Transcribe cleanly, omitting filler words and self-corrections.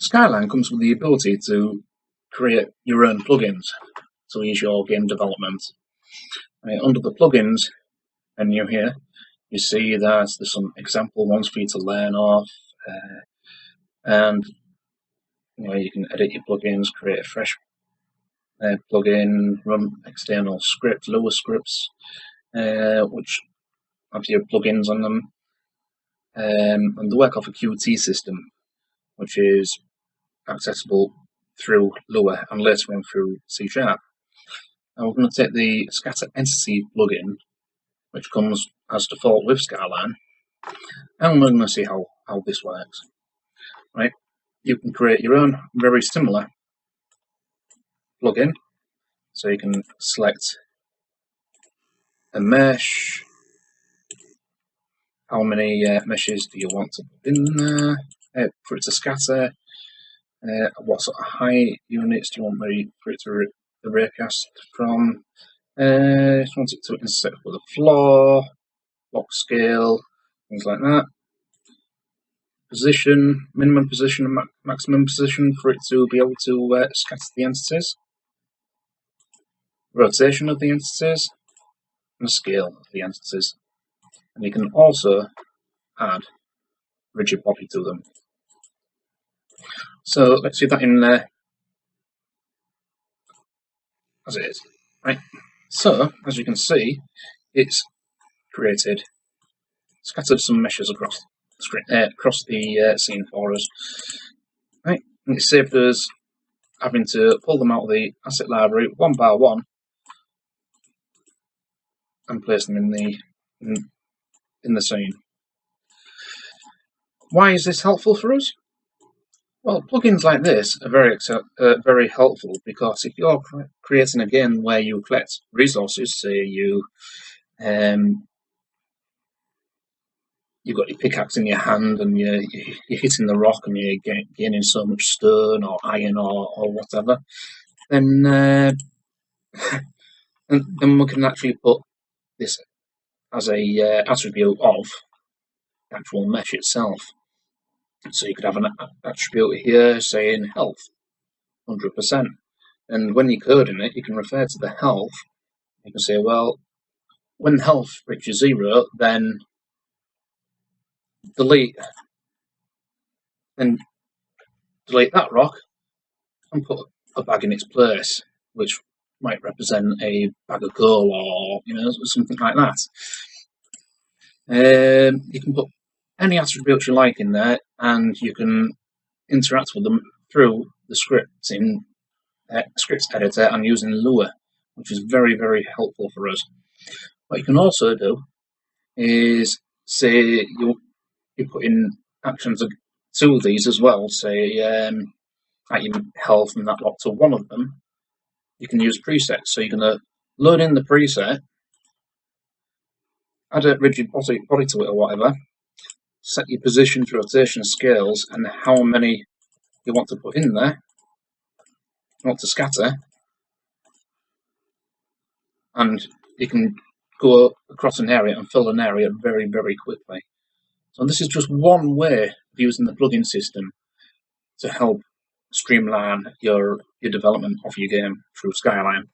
Skyline comes with the ability to create your own plugins to ease your game development. Under the plugins menu here, you see that there's some example ones for you to learn off, and you can edit your plugins, create a fresh plugin, run external scripts, lower scripts, which have your plugins on them, and they work off a Qt system, which is accessible through Lua and later on through C#. Now we're going to take the scatter entity plugin, which comes as default with Skyline, and we're going to see how this works. Right, you can create your own very similar plugin, so you can select a mesh. How many meshes do you want to put in there for it to scatter? What sort of height units do you want for it to raycast from? Just want it to intersect with the floor, block scale, things like that. Position, minimum position and maximum position for it to be able to scatter the entities. Rotation of the entities, and the scale of the entities. And you can also add rigid body to them. So let's see that in there as it is. Right. So as you can see, it's scattered some meshes across the scene for us. Right. And it saved us having to pull them out of the asset library one by one and place them in the scene. Why is this helpful for us? Well, plugins like this are very helpful, because if you're creating a game where you collect resources, say you've got your pickaxe in your hand and you're hitting the rock and you're gaining so much stone or iron or whatever, then we can actually put this as a attribute of the actual mesh itself. So you could have an attribute here saying health, 100%. And when you're coding it, you can refer to the health. You can say, well, when health reaches 0, then delete that rock and put a bag in its place, which might represent a bag of coal or something like that. You can put any attributes you like in there, and you can interact with them through the scripts editor and using Lua, which is very, very helpful for us. What you can also do is say you put in actions to these as well, say at your health and that lot to one of them. You can use presets, so you're going to load in the preset, add a rigid body to it or whatever, set your positions, rotation, scales, and how many you want to put in there, you want to scatter, and you can go across an area and fill an area very, very quickly. So this is just one way of using the plugin system to help streamline your development of your game through Skyline.